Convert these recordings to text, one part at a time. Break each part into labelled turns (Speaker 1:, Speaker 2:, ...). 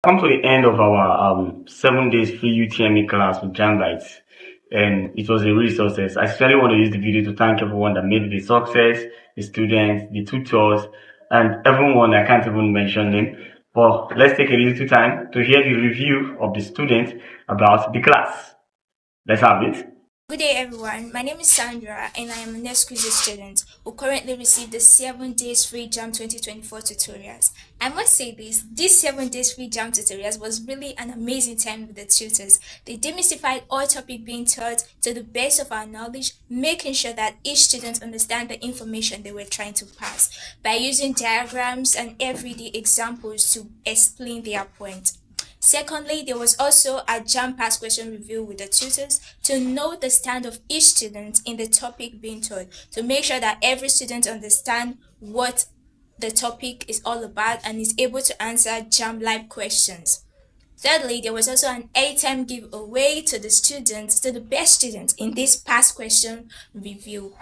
Speaker 1: Come to the end of our 7 days free UTME class with Jambites, and it was a real success. I especially want to use the video to thank everyone that made it a success, the students, the tutors, and everyone. I can't even mention them. But let's take a little time to hear the review of the students about the class. Let's have it.
Speaker 2: Good day, everyone. My name is Sandra, and I am an exquisite student who currently received the 7 days free JAM 2024 tutorials. I must say these 7 days free JAM tutorials was really an amazing time with the tutors. They demystified all topic being taught to the best of our knowledge, making sure that each student understand the information they were trying to pass by using diagrams and everyday examples to explain their point. Secondly, there was also a jam pass question review with the tutors to know the stand of each student in the topic being taught, to make sure that every student understand what the topic is all about and is able to answer jam live questions. Thirdly, there was also an airtime giveaway to the students, to the best students in this past question review.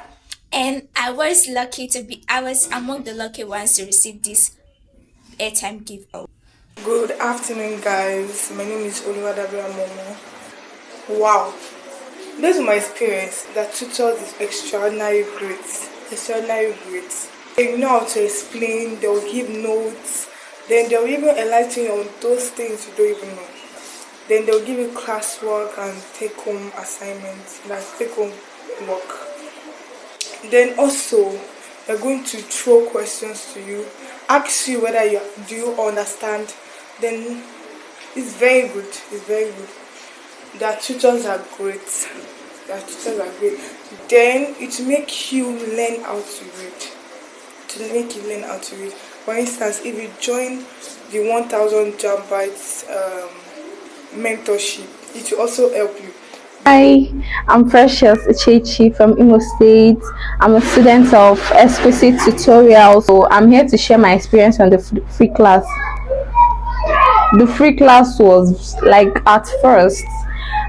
Speaker 2: And I was among the lucky ones to receive this airtime giveaway.
Speaker 3: Good afternoon, guys. My name is Oluwadabia Momo. Wow, based on my experience, that tutors is extraordinary great. Extraordinary great. They know how to explain, they'll give notes, then they'll even enlighten you on those things you don't even know. Then they'll give you classwork and take home assignments, like take home work. Then also, they're going to throw questions to you, ask you whether you understand. Then it's very good. It's very good. Their tutors are great. Their tutors are great. Then it make you learn how to read. To make you learn how to read. For instance, if you join the 1000 Jam Bites mentorship, it will also help you.
Speaker 4: Hi, I'm Precious Ichechi from Imo State. I'm a student of Exquisite Tutorial, so I'm here to share my experience on the free class. The free class was like, at first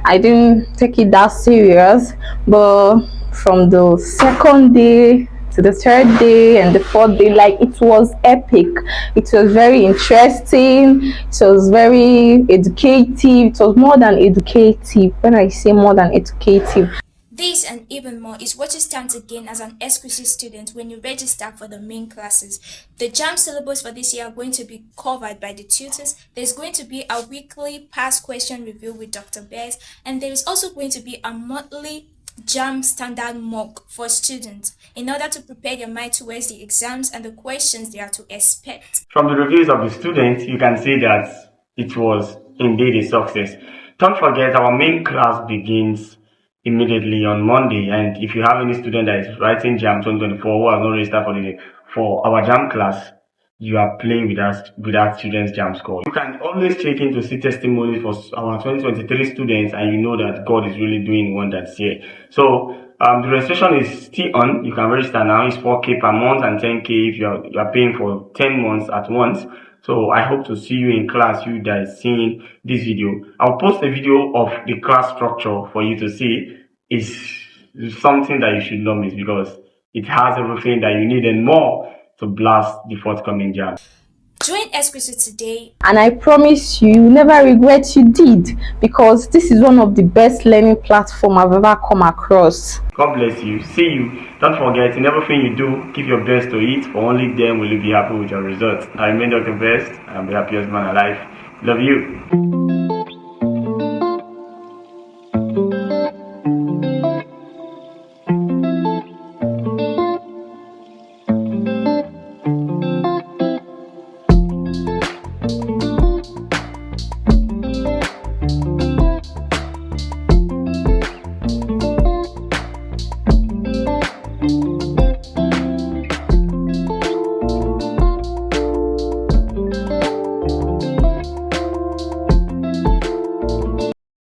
Speaker 4: I didn't take it that serious, but from the second day to the third day and the fourth day, like, it was epic. It was very interesting, it was very educative. It was more than educative. When I say more than educative,
Speaker 2: This and even more is what you stand to gain as an exquisite student when you register for the main classes. The JAM syllabus for this year are going to be covered by the tutors. There's going to be a weekly past question review with Dr. Bears, and there is also going to be a monthly JAM standard mock for students in order to prepare their mind towards the exams and the questions they are to expect.
Speaker 1: From the reviews of the students, you can see that it was indeed a success. Don't forget, our main class begins immediately on Monday, and if you have any student that is writing JAM 2024 who has not registered for our JAM class, you are playing with that student's JAM score. You can always check in to see testimonies for our 2023 students, and you know that God is really doing wonders here. So the registration is still on. You can register now. It's 4K per month and 10K if you are paying for 10 months at once. So I hope to see you in class, you that is seeing this video. I'll post a video of the class structure for you to see. It's something that you should not miss because it has everything that you need and more to blast the forthcoming jam.
Speaker 2: Join Exquisite today,
Speaker 4: and I promise you, you never regret you did, because this is one of the best learning platform I've ever come across.
Speaker 1: God bless you. See you. Don't forget, in everything you do, give your best to it, for only then will you be happy with your results. I remain Dr. Best. I'm the happiest man alive. Love you.